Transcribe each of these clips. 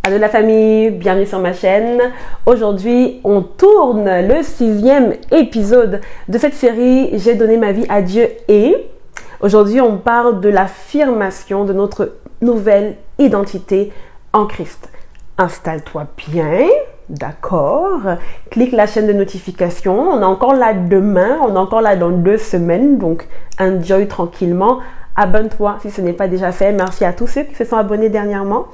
Allô la famille, bienvenue sur ma chaîne. Aujourd'hui, on tourne le 6e épisode de cette série J'ai donné ma vie à Dieu et aujourd'hui, on parle de l'affirmation de notre nouvelle identité en Christ. Installe-toi bien, d'accord? Clique la chaîne de notification. On est encore là demain, on est encore là dans 2 semaines, donc enjoy tranquillement. Abonne-toi si ce n'est pas déjà fait. Merci à tous ceux qui se sont abonnés dernièrement.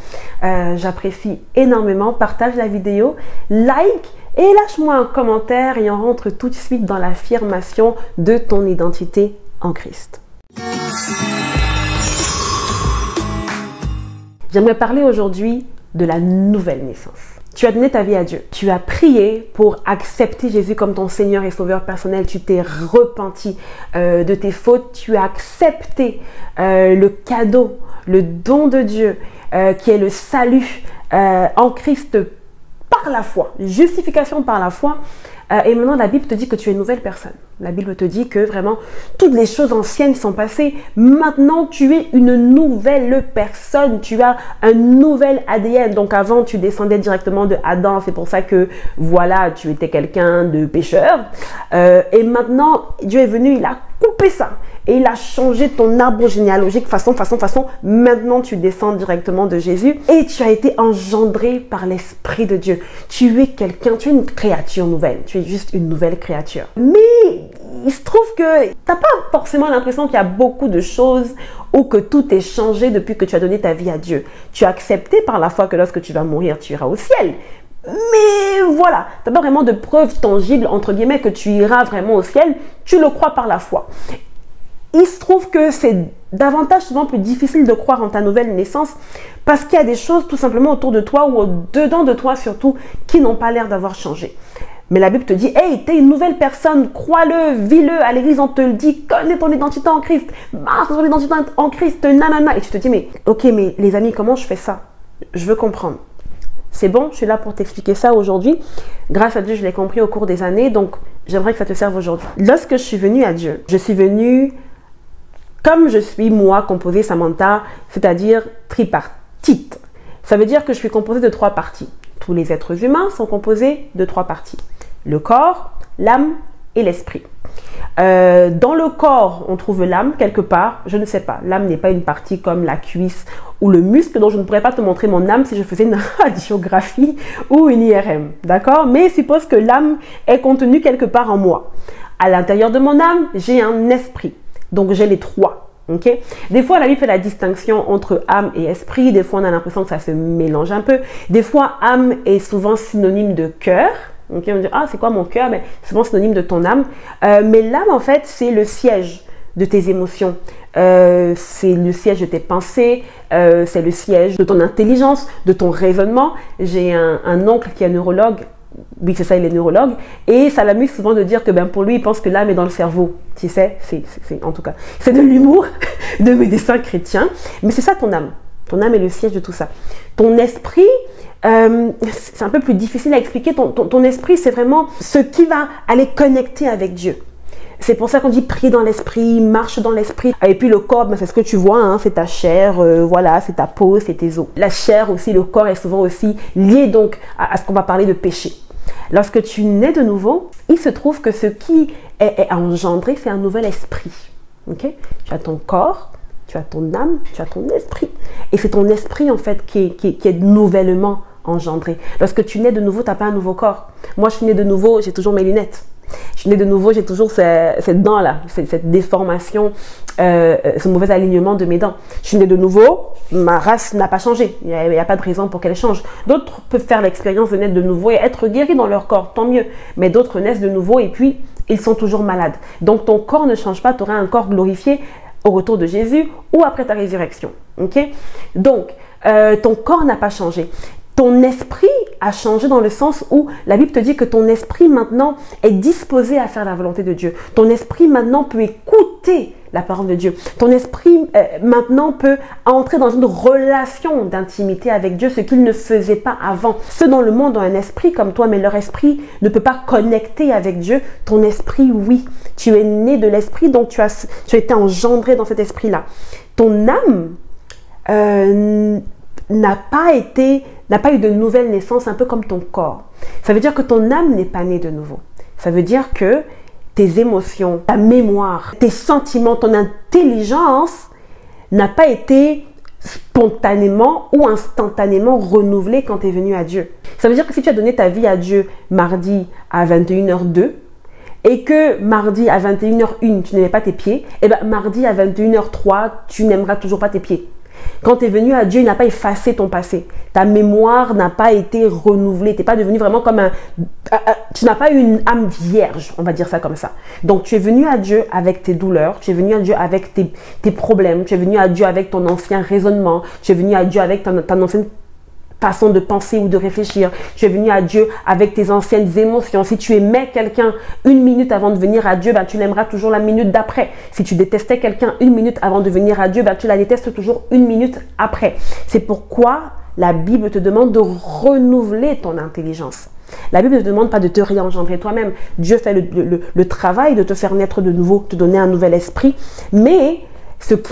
J'apprécie énormément. Partage la vidéo, like et lâche-moi un commentaire et on rentre tout de suite dans l'affirmation de ton identité en Christ. J'aimerais parler aujourd'hui de la nouvelle naissance. Tu as donné ta vie à Dieu. Tu as prié pour accepter Jésus comme ton Seigneur et Sauveur personnel. Tu t'es repenti de tes fautes. Tu as accepté le cadeau, le don de Dieu qui est le salut en Christ par la foi. Justification par la foi. Et maintenant, la Bible te dit que tu es une nouvelle personne. La Bible te dit que vraiment, toutes les choses anciennes sont passées. Maintenant, tu es une nouvelle personne. Tu as un nouvel ADN. Donc, avant, tu descendais directement de Adam. C'est pour ça que, voilà, tu étais quelqu'un de pécheur. Et maintenant, Dieu est venu, il a coupé ça. Et il a changé ton arbre généalogique façon. Maintenant, tu descends directement de Jésus. Et tu as été engendré par l'Esprit de Dieu. Tu es quelqu'un, tu es une créature nouvelle. Tu es juste une nouvelle créature. Mais il se trouve que tu n'as pas forcément l'impression qu'il y a beaucoup de choses ou que tout est changé depuis que tu as donné ta vie à Dieu. Tu as accepté par la foi que lorsque tu vas mourir, tu iras au ciel. Mais voilà, tu n'as pas vraiment de preuves tangibles, entre guillemets, que tu iras vraiment au ciel. Tu le crois par la foi. Il se trouve que c'est davantage souvent plus difficile de croire en ta nouvelle naissance parce qu'il y a des choses tout simplement autour de toi ou au-dedans de toi surtout qui n'ont pas l'air d'avoir changé. Mais la Bible te dit, hey, t'es une nouvelle personne, crois-le, vis-le, à l'église on te le dit, connais ton identité en Christ, marche dans ton identité en Christ, nanana. Et tu te dis, mais ok, mais les amis, comment je fais ça? Je veux comprendre. C'est bon, je suis là pour t'expliquer ça aujourd'hui. Grâce à Dieu, je l'ai compris au cours des années, donc j'aimerais que ça te serve aujourd'hui. Lorsque je suis venue à Dieu, je suis venue comme je suis, moi, composée Samantha, c'est-à-dire tripartite. Ça veut dire que je suis composée de 3 parties. Tous les êtres humains sont composés de 3 parties. Le corps, l'âme et l'esprit. Dans le corps, on trouve l'âme quelque part. Je ne sais pas. L'âme n'est pas une partie comme la cuisse ou le muscle, donc je ne pourrais pas te montrer mon âme si je faisais une radiographie ou une IRM. D'accord? Mais suppose que l'âme est contenue quelque part en moi. À l'intérieur de mon âme, j'ai un esprit. Donc, j'ai les 3. Okay? Des fois, la Bible fait la distinction entre âme et esprit. Des fois, on a l'impression que ça se mélange un peu. Des fois, âme est souvent synonyme de cœur. Okay? On dit, ah, c'est quoi mon cœur? Ben, c'est souvent synonyme de ton âme. Mais l'âme, en fait, c'est le siège de tes émotions. C'est le siège de tes pensées. C'est le siège de ton intelligence, de ton raisonnement. J'ai un oncle qui est neurologue. Oui, c'est ça, il est neurologue. Et ça l'amuse souvent de dire que pour lui, il pense que l'âme est dans le cerveau. Tu sais, en tout cas, c'est de l'humour de médecins chrétiens. Mais c'est ça ton âme. Ton âme est le siège de tout ça. Ton esprit, c'est un peu plus difficile à expliquer. Ton esprit, c'est vraiment ce qui va aller connecter avec Dieu. C'est pour ça qu'on dit prie dans l'esprit, marche dans l'esprit. Et puis le corps, c'est ce que tu vois, hein, c'est ta chair, voilà, c'est ta peau, c'est tes os. La chair aussi, le corps est souvent aussi lié donc à ce qu'on va parler de péché. Lorsque tu nais de nouveau, il se trouve que ce qui est engendré, c'est un nouvel esprit. Okay? Tu as ton corps, tu as ton âme, tu as ton esprit. Et c'est ton esprit en fait qui est nouvellement engendré. Lorsque tu nais de nouveau, tu n'as pas un nouveau corps. Moi, je suis née de nouveau, j'ai toujours mes lunettes. Je suis née de nouveau, j'ai toujours cette dent-là, cette déformation, ce mauvais alignement de mes dents. Je suis née de nouveau, ma race n'a pas changé. Il n'y a pas de raison pour qu'elle change. D'autres peuvent faire l'expérience de naître de nouveau et être guéris dans leur corps, tant mieux. Mais d'autres naissent de nouveau et puis ils sont toujours malades. Donc ton corps ne change pas, tu auras un corps glorifié au retour de Jésus ou après ta résurrection. Okay? Donc, ton corps n'a pas changé. Ton esprit a changé dans le sens où la Bible te dit que ton esprit maintenant est disposé à faire la volonté de Dieu. Ton esprit maintenant peut écouter la parole de Dieu. Ton esprit maintenant peut entrer dans une relation d'intimité avec Dieu, ce qu'il ne faisait pas avant. Ceux dans le monde ont un esprit comme toi, mais leur esprit ne peut pas connecter avec Dieu. Ton esprit, oui. Tu es né de l'esprit, donc tu as été engendré dans cet esprit-là. Ton âme n'a pas été n'a pas eu de nouvelle naissance, un peu comme ton corps. Ça veut dire que ton âme n'est pas née de nouveau. Ça veut dire que tes émotions, ta mémoire, tes sentiments, ton intelligence n'a pas été spontanément ou instantanément renouvelée quand tu es venu à Dieu. Ça veut dire que si tu as donné ta vie à Dieu mardi à 21h02 et que mardi à 21h01 tu n'aimais pas tes pieds, et bien mardi à 21h03 tu n'aimeras toujours pas tes pieds. Quand tu es venu à Dieu, il n'a pas effacé ton passé. Ta mémoire n'a pas été renouvelée. Tu n'es pas devenu vraiment comme tu n'as pas eu une âme vierge, on va dire ça comme ça. Donc, tu es venu à Dieu avec tes douleurs. Tu es venu à Dieu avec tes problèmes. Tu es venu à Dieu avec ton ancien raisonnement. Tu es venu à Dieu avec ta ancienne façon de penser ou de réfléchir. Tu es venu à Dieu avec tes anciennes émotions. Si tu aimais quelqu'un 1 minute avant de venir à Dieu, ben, tu l'aimeras toujours la minute d'après. Si tu détestais quelqu'un 1 minute avant de venir à Dieu, ben, tu la détestes toujours 1 minute après. C'est pourquoi la Bible te demande de renouveler ton intelligence. La Bible ne te demande pas de te réengendrer toi-même. Dieu fait le travail de te faire naître de nouveau, te donner un nouvel esprit. Mais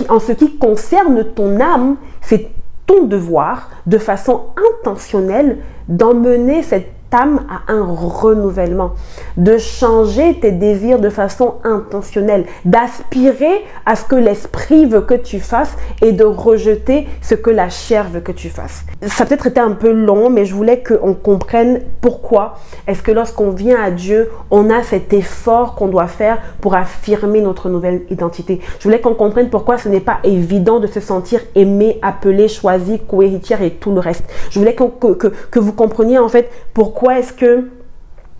en ce qui concerne ton âme, c'est ton devoir, de façon intentionnelle, d'emmener cette âme à un renouvellement, de changer tes désirs de façon intentionnelle, d'aspirer à ce que l'esprit veut que tu fasses et de rejeter ce que la chair veut que tu fasses. Ça a peut-être été un peu long, mais je voulais qu'on comprenne pourquoi est-ce que lorsqu'on vient à Dieu, on a cet effort qu'on doit faire pour affirmer notre nouvelle identité. Je voulais qu'on comprenne pourquoi ce n'est pas évident de se sentir aimé, appelé, choisi, co-héritière et tout le reste. Je voulais que vous compreniez en fait pourquoi est-ce que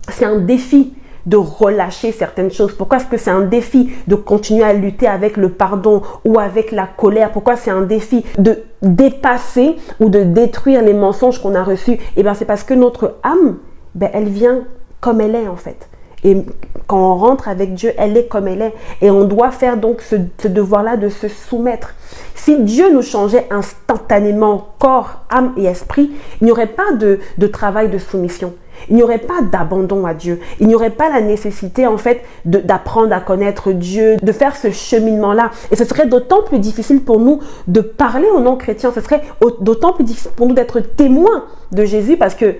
c'est un défi de relâcher certaines choses? Pourquoi est-ce que c'est un défi de continuer à lutter avec le pardon ou avec la colère? Pourquoi c'est un défi de dépasser ou de détruire les mensonges qu'on a reçus? Eh bien, c'est parce que notre âme, elle vient comme elle est en fait. Et quand on rentre avec Dieu, elle est comme elle est. Et on doit faire donc ce devoir-là de se soumettre. Si Dieu nous changeait instantanément corps, âme et esprit, il n'y aurait pas de travail de soumission. Il n'y aurait pas d'abandon à Dieu. Il n'y aurait pas la nécessité en fait d'apprendre à connaître Dieu, de faire ce cheminement-là. Et ce serait d'autant plus difficile pour nous de parler aux non-chrétiens. Ce serait d'autant plus difficile pour nous d'être témoins de Jésus parce que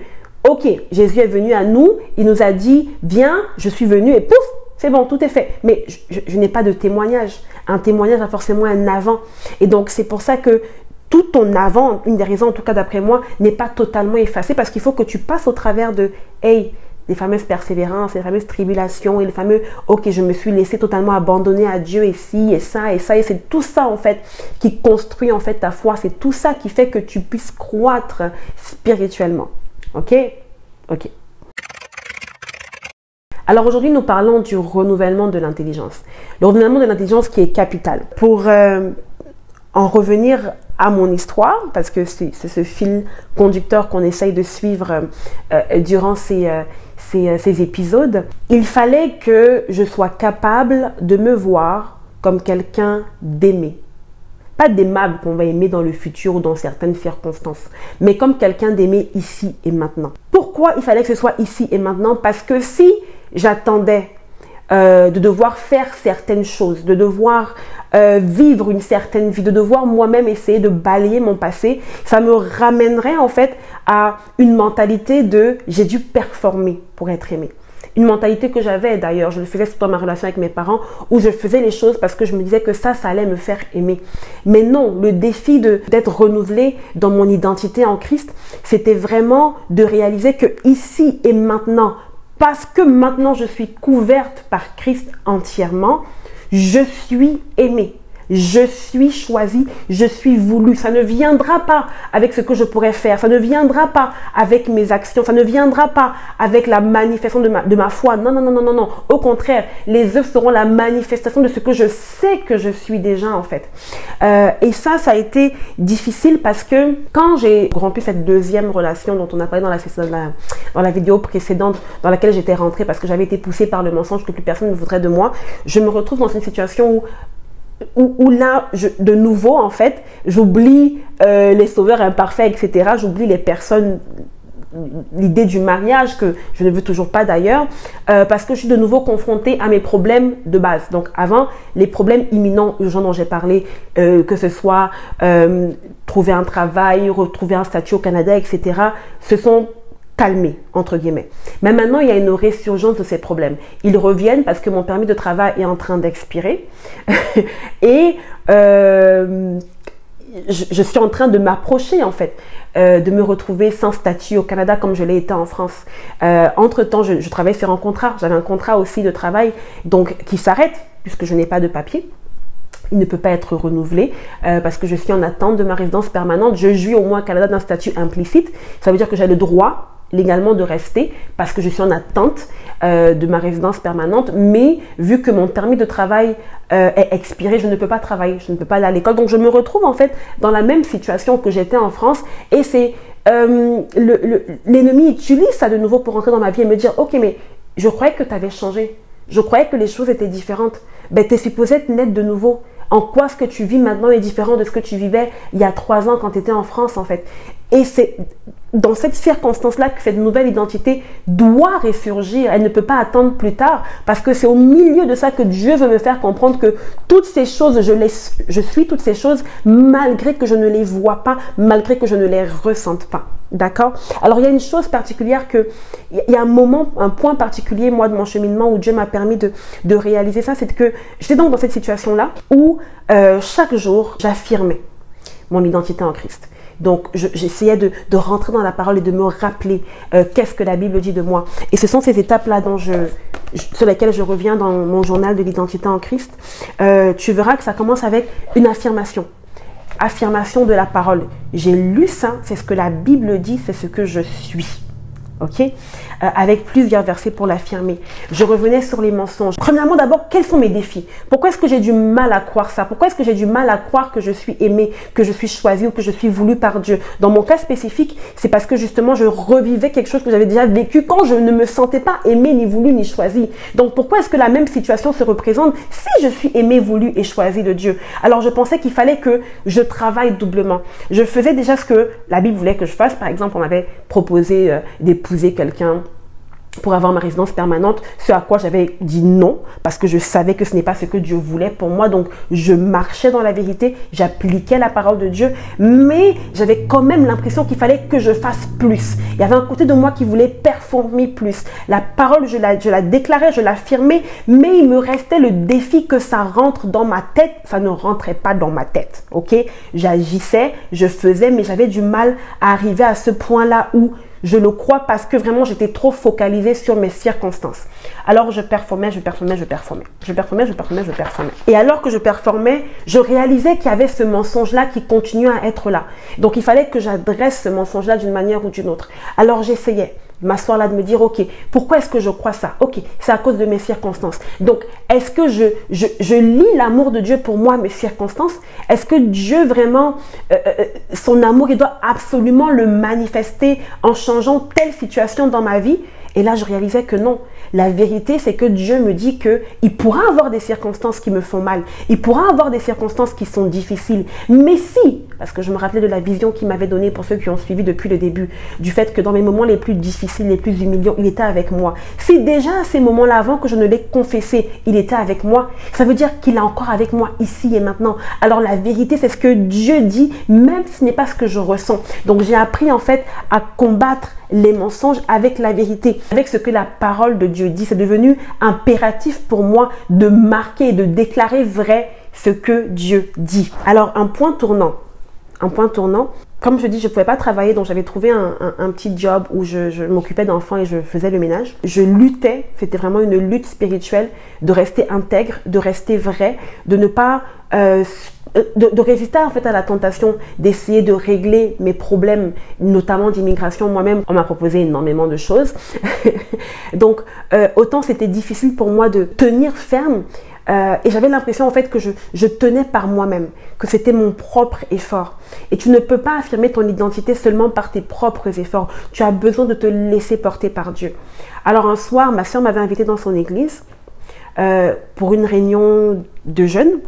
ok, Jésus est venu à nous, il nous a dit, viens, je suis venu et pouf, c'est bon, tout est fait. Mais je n'ai pas de témoignage. Un témoignage a forcément un avant. Et donc, c'est pour ça que tout ton avant, une des raisons en tout cas d'après moi, n'est pas totalement effacé parce qu'il faut que tu passes au travers de, hey, les fameuses persévérances, les fameuses tribulations et les fameux, ok, je me suis laissé totalement abandonner à Dieu et ci et ça et ça. Et c'est tout ça en fait qui construit en fait ta foi. C'est tout ça qui fait que tu puisses croître spirituellement. Ok? Ok. Alors aujourd'hui, nous parlons du renouvellement de l'intelligence. Le renouvellement de l'intelligence qui est capital. Pour en revenir à mon histoire, parce que c'est ce fil conducteur qu'on essaye de suivre durant ces épisodes, il fallait que je sois capable de me voir comme quelqu'un d'aimé. Pas d'aimable qu'on va aimer dans le futur ou dans certaines circonstances, mais comme quelqu'un d'aimé ici et maintenant. Pourquoi il fallait que ce soit ici et maintenant? Parce que si j'attendais de devoir faire certaines choses, de devoir vivre une certaine vie, de devoir moi-même essayer de balayer mon passé, ça me ramènerait en fait à une mentalité de j'ai dû performer pour être aimé. Une mentalité que j'avais d'ailleurs, je le faisais surtout dans ma relation avec mes parents, où je faisais les choses parce que je me disais que ça allait me faire aimer. Mais non, le défi d'être renouvelé dans mon identité en Christ, c'était vraiment de réaliser que ici et maintenant, parce que maintenant je suis couverte par Christ entièrement, je suis aimée. Je suis choisie, je suis voulue. Ça ne viendra pas avec ce que je pourrais faire. Ça ne viendra pas avec mes actions. Ça ne viendra pas avec la manifestation de ma foi. Non, non, non, non, non, non. Au contraire, les œuvres seront la manifestation de ce que je sais que je suis déjà en fait. Et ça a été difficile parce que quand j'ai rompu cette deuxième relation dont on a parlé dans la vidéo précédente dans laquelle j'étais rentrée parce que j'avais été poussée par le mensonge que plus personne ne voudrait de moi, je me retrouve dans une situation où là, de nouveau, en fait, j'oublie les sauveurs imparfaits, etc. J'oublie les personnes l'idée du mariage que je ne veux toujours pas d'ailleurs, parce que je suis de nouveau confrontée à mes problèmes de base. Donc avant, les problèmes imminents, urgents dont j'ai parlé, que ce soit trouver un travail, retrouver un statut au Canada, etc., se sont calmés, entre guillemets. Mais maintenant, il y a une résurgence de ces problèmes. Ils reviennent parce que mon permis de travail est en train d'expirer et je suis en train de m'approcher en fait, de me retrouver sans statut au Canada comme je l'ai été en France. Entre-temps, je travaille sur un contrat. J'avais un contrat aussi de travail donc qui s'arrête puisque je n'ai pas de papier. Il ne peut pas être renouvelé parce que je suis en attente de ma résidence permanente. Je jouis au moins au Canada d'un statut implicite. Ça veut dire que j'ai le droit légalement de rester parce que je suis en attente de ma résidence permanente. Mais vu que mon permis de travail est expiré, je ne peux pas travailler, je ne peux pas aller à l'école. Donc je me retrouve en fait dans la même situation que j'étais en France et c'est l'ennemi utilise ça de nouveau pour entrer dans ma vie et me dire « Ok, mais je croyais que tu avais changé. Je croyais que les choses étaient différentes. Ben, tu es supposé être nette de nouveau. En quoi ce que tu vis maintenant est différent de ce que tu vivais il y a 3 ans quand tu étais en France en fait. » Et c'est dans cette circonstance-là que cette nouvelle identité doit ressurgir. Elle ne peut pas attendre plus tard parce que c'est au milieu de ça que Dieu veut me faire comprendre que toutes ces choses, je suis toutes ces choses malgré que je ne les vois pas, malgré que je ne les ressente pas. D'accord? Alors, il y a une chose particulière il y a un point particulier, moi, de mon cheminement où Dieu m'a permis de réaliser ça, c'est que j'étais donc dans cette situation-là où chaque jour, j'affirmais mon identité en Christ. Donc, j'essayais de rentrer dans la parole et de me rappeler qu'est-ce que la Bible dit de moi. Et ce sont ces étapes-là sur lesquelles je reviens dans mon journal de l'identité en Christ. Tu verras que ça commence avec une affirmation. Affirmation de la parole. J'ai lu ça, c'est ce que la Bible dit, c'est ce que je suis. Ok, avec plusieurs versets pour l'affirmer. Je revenais sur les mensonges. Premièrement, d'abord, quels sont mes défis? Pourquoi est-ce que j'ai du mal à croire ça? Pourquoi est-ce que j'ai du mal à croire que je suis aimée, que je suis choisie ou que je suis voulue par Dieu? Dans mon cas spécifique, c'est parce que justement, je revivais quelque chose que j'avais déjà vécu quand je ne me sentais pas aimée, ni voulue, ni choisie. Donc, pourquoi est-ce que la même situation se représente si je suis aimée, voulue et choisie de Dieu? Alors, je pensais qu'il fallait que je travaille doublement. Je faisais déjà ce que la Bible voulait que je fasse. Par exemple, on m'avait proposé d'épouser quelqu'un pour avoir ma résidence permanente, ce à quoi j'avais dit non, parce que je savais que ce n'est pas ce que Dieu voulait pour moi, donc je marchais dans la vérité, j'appliquais la parole de Dieu, mais j'avais quand même l'impression qu'il fallait que je fasse plus. Il y avait un côté de moi qui voulait performer plus. La parole, je la déclarais, je l'affirmais, mais il me restait le défi que ça rentre dans ma tête. Ça ne rentrait pas dans ma tête, ok? J'agissais, je faisais, mais j'avais du mal à arriver à ce point-là où je le crois parce que vraiment j'étais trop focalisée sur mes circonstances. Alors je performais. Et alors que je performais, je réalisais qu'il y avait ce mensonge-là qui continuait à être là. Donc il fallait que j'adresse ce mensonge-là d'une manière ou d'une autre. Alors j'essayais de m'asseoir là, de me dire, ok, pourquoi est-ce que je crois ça? Ok, c'est à cause de mes circonstances. Donc, est-ce que je lis l'amour de Dieu pour moi, mes circonstances? Est-ce que Dieu vraiment, son amour, il doit absolument le manifester en changeant telle situation dans ma vie? Et là, je réalisais que non. La vérité, c'est que Dieu me dit qu'il pourra avoir des circonstances qui me font mal. Il pourra avoir des circonstances qui sont difficiles. Mais si, parce que je me rappelais de la vision qu'il m'avait donnée pour ceux qui ont suivi depuis le début, du fait que dans mes moments les plus difficiles, les plus humiliants, il était avec moi. Si déjà à ces moments-là, avant que je ne l'ai confessé, il était avec moi, ça veut dire qu'il est encore avec moi ici et maintenant. Alors la vérité, c'est ce que Dieu dit, même si ce n'est pas ce que je ressens. Donc j'ai appris en fait à combattre les mensonges avec la vérité, avec ce que la parole de Dieu dit. C'est devenu impératif pour moi de marquer et de déclarer vrai ce que Dieu dit. Alors un point tournant, comme je dis, je ne pouvais pas travailler, donc j'avais trouvé un petit job où je m'occupais d'enfants et je faisais le ménage. Je luttais, c'était vraiment une lutte spirituelle, de rester intègre, de rester vrai, de ne pas... de résister en fait à la tentation d'essayer de régler mes problèmes, notamment d'immigration. Moi-même, on m'a proposé énormément de choses. Donc, autant c'était difficile pour moi de tenir ferme. Et j'avais l'impression en fait que je tenais par moi-même, que c'était mon propre effort. Et tu ne peux pas affirmer ton identité seulement par tes propres efforts. Tu as besoin de te laisser porter par Dieu. Alors un soir, ma soeur m'avait invitée dans son église pour une réunion de jeunes.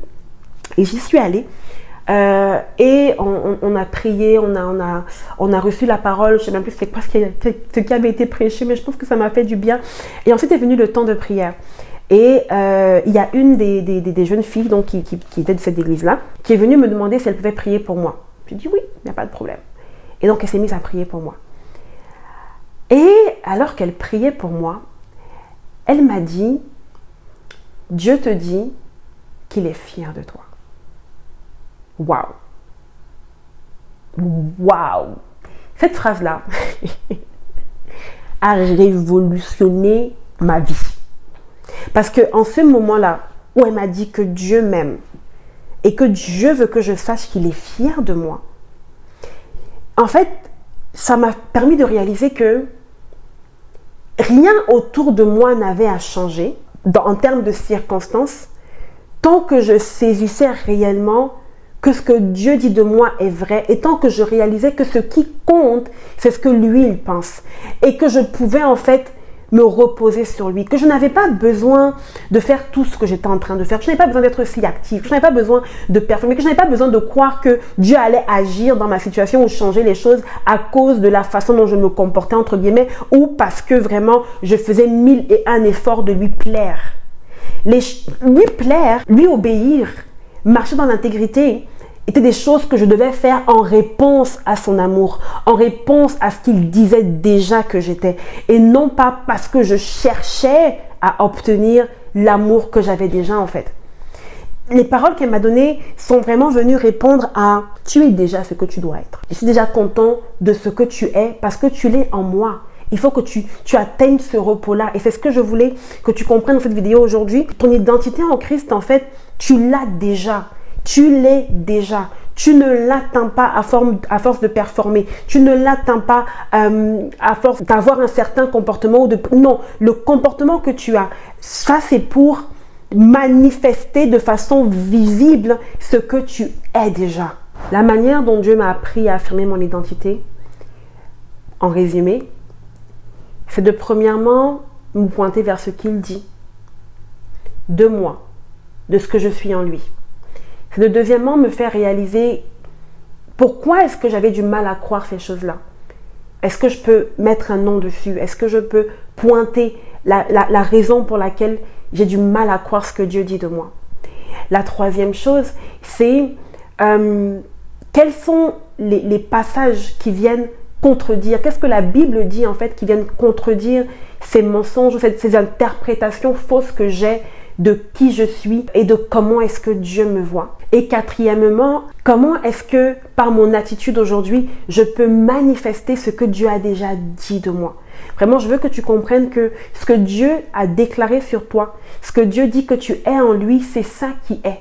Et j'y suis allée Et on a prié, on a reçu la parole. Je ne sais même plus c'est quoi ce qui avait été prêché, mais je pense que ça m'a fait du bien. Et ensuite est venu le temps de prière. Et il y a une des jeunes filles donc, qui était de cette église-là, qui est venue me demander si elle pouvait prier pour moi. J'ai dit oui, il n'y a pas de problème. Et donc elle s'est mise à prier pour moi. Et alors qu'elle priait pour moi, elle m'a dit, Dieu te dit qu'il est fier de toi. Waouh! Waouh! Cette phrase-là a révolutionné ma vie. Parce qu'en ce moment-là, où elle m'a dit que Dieu m'aime et que Dieu veut que je sache qu'il est fier de moi, en fait, ça m'a permis de réaliser que rien autour de moi n'avait à changer en termes de circonstances tant que je saisissais réellement que ce que Dieu dit de moi est vrai et tant que je réalisais que ce qui compte, c'est ce que lui, il pense. Et que je pouvais en fait me reposer sur lui, que je n'avais pas besoin de faire tout ce que j'étais en train de faire, que je n'avais pas besoin d'être si active, que je n'avais pas besoin de performer, que je n'avais pas besoin de croire que Dieu allait agir dans ma situation ou changer les choses à cause de la façon dont je me comportais, entre guillemets, ou parce que vraiment je faisais 1001 efforts de lui plaire. Lui plaire, lui obéir, marcher dans l'intégrité, étaient des choses que je devais faire en réponse à son amour, en réponse à ce qu'il disait déjà que j'étais, et non pas parce que je cherchais à obtenir l'amour que j'avais déjà en fait. Les paroles qu'elle m'a données sont vraiment venues répondre à « tu es déjà ce que tu dois être. Je suis déjà content de ce que tu es parce que tu l'es en moi. » Il faut que tu atteignes ce repos-là. Et c'est ce que je voulais que tu comprennes dans cette vidéo aujourd'hui. Ton identité en Christ, en fait, tu l'as déjà. Tu l'es déjà. Tu ne l'atteins pas à force de performer. Tu ne l'atteins pas à force d'avoir un certain comportement. Non, le comportement que tu as, ça c'est pour manifester de façon visible ce que tu es déjà. La manière dont Dieu m'a appris à affirmer mon identité, en résumé, c'est de premièrement me pointer vers ce qu'il dit de moi, de ce que je suis en lui. C'est de deuxièmement me faire réaliser pourquoi est-ce que j'avais du mal à croire ces choses-là. Est-ce que je peux mettre un nom dessus? Est-ce que je peux pointer la raison pour laquelle j'ai du mal à croire ce que Dieu dit de moi? La troisième chose, c'est quels sont les passages qui viennent contredire, qu'est-ce que la Bible dit en fait qui viennent contredire ces mensonges, ces interprétations fausses que j'ai de qui je suis et de comment est-ce que Dieu me voit. Et quatrièmement, comment est-ce que par mon attitude aujourd'hui, je peux manifester ce que Dieu a déjà dit de moi. Vraiment, je veux que tu comprennes que ce que Dieu a déclaré sur toi, ce que Dieu dit que tu es en lui, c'est ça qui est.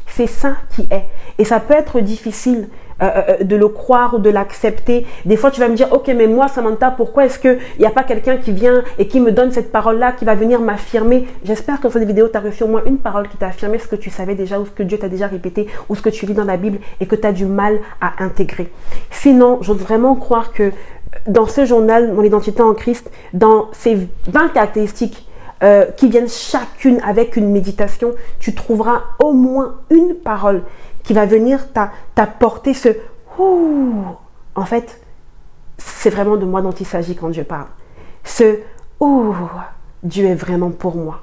C'est ça qui est. Et ça peut être difficile de le croire ou de l'accepter. Des fois, tu vas me dire, ok, mais moi, Samantha, pourquoi est-ce qu'il n'y a pas quelqu'un qui vient et qui me donne cette parole-là, qui va venir m'affirmer? J'espère que dans cette vidéo, tu as reçu au moins une parole qui t'a affirmé ce que tu savais déjà ou ce que Dieu t'a déjà répété ou ce que tu lis dans la Bible et que tu as du mal à intégrer. Sinon, j'ose vraiment croire que dans ce journal, mon identité en Christ, dans ces 20 caractéristiques qui viennent chacune avec une méditation, tu trouveras au moins une parole qui va venir t'apporter ce « ouh ». En fait, c'est vraiment de moi dont il s'agit quand Dieu parle. Ce « ouh », Dieu est vraiment pour moi.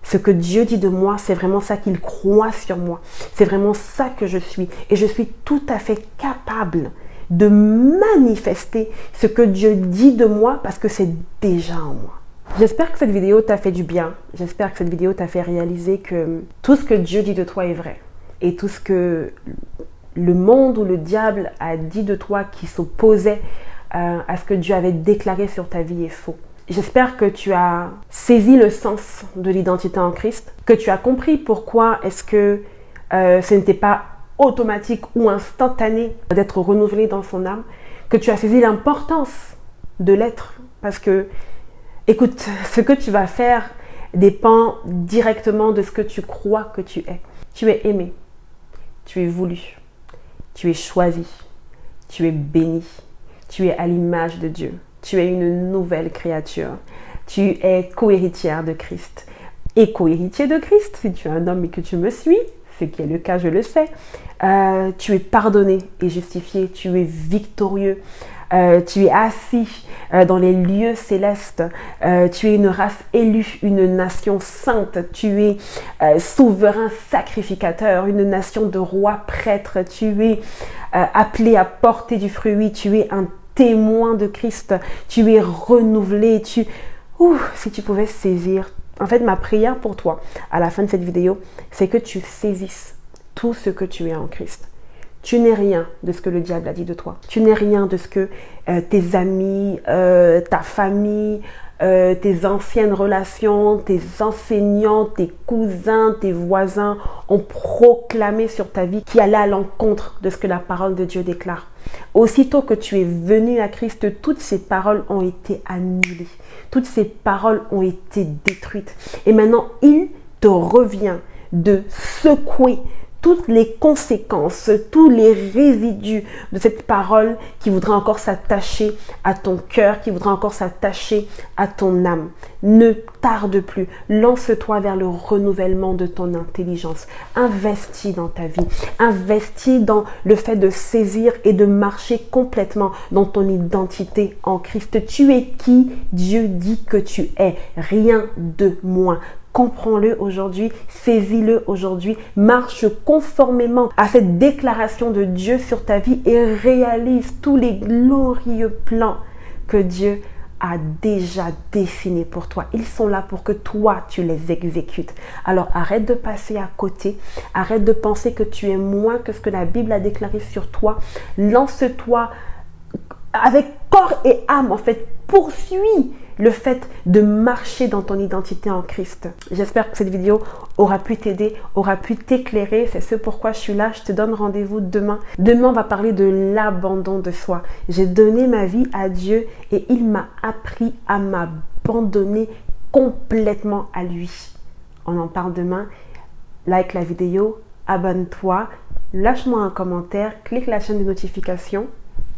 Ce que Dieu dit de moi, c'est vraiment ça qu'il croit sur moi. C'est vraiment ça que je suis. Et je suis tout à fait capable de manifester ce que Dieu dit de moi parce que c'est déjà en moi. J'espère que cette vidéo t'a fait du bien. J'espère que cette vidéo t'a fait réaliser que tout ce que Dieu dit de toi est vrai. Et tout ce que le monde ou le diable a dit de toi qui s'opposait à ce que Dieu avait déclaré sur ta vie est faux. J'espère que tu as saisi le sens de l'identité en Christ, que tu as compris pourquoi est-ce que ce n'était pas automatique ou instantané d'être renouvelé dans son âme, que tu as saisi l'importance de l'être. Parce que, écoute, ce que tu vas faire dépend directement de ce que tu crois que tu es. Tu es aimé, tu es voulu, tu es choisi, tu es béni, tu es à l'image de Dieu, tu es une nouvelle créature, tu es co-héritière de Christ et co-héritier de Christ si tu es un homme et que tu me suis. ce qui est le cas, je le sais. Tu es pardonné et justifié, tu es victorieux. Tu es assis dans les lieux célestes, tu es une race élue, une nation sainte, tu es souverain sacrificateur, une nation de rois prêtres, tu es appelé à porter du fruit, tu es un témoin de Christ, tu es renouvelé, si tu pouvais saisir. En fait, ma prière pour toi, à la fin de cette vidéo, c'est que tu saisisses tout ce que tu es en Christ. Tu n'es rien de ce que le diable a dit de toi. Tu n'es rien de ce que tes amis, ta famille, tes anciennes relations, tes enseignants, tes cousins, tes voisins ont proclamé sur ta vie qui allait à l'encontre de ce que la parole de Dieu déclare. Aussitôt que tu es venu à Christ, toutes ces paroles ont été annulées. Toutes ces paroles ont été détruites. Et maintenant, il te revient de secouer toutes les conséquences, tous les résidus de cette parole qui voudrait encore s'attacher à ton cœur, qui voudrait encore s'attacher à ton âme. Ne tarde plus, lance-toi vers le renouvellement de ton intelligence. Investis dans ta vie, investis dans le fait de saisir et de marcher complètement dans ton identité en Christ. Tu es qui Dieu dit que tu es, rien de moins. Comprends-le aujourd'hui, saisis-le aujourd'hui, marche conformément à cette déclaration de Dieu sur ta vie et réalise tous les glorieux plans que Dieu a déjà dessinés pour toi. Ils sont là pour que toi, tu les exécutes. Alors arrête de passer à côté, arrête de penser que tu es moins que ce que la Bible a déclaré sur toi. Lance-toi avec corps et âme, en fait, poursuis le fait de marcher dans ton identité en Christ. J'espère que cette vidéo aura pu t'aider, aura pu t'éclairer. C'est ce pourquoi je suis là. Je te donne rendez-vous demain. Demain, on va parler de l'abandon de soi. J'ai donné ma vie à Dieu et il m'a appris à m'abandonner complètement à lui. On en parle demain. Like la vidéo, abonne-toi, lâche-moi un commentaire, clique la chaîne de notification.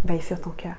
Veille sur ton cœur.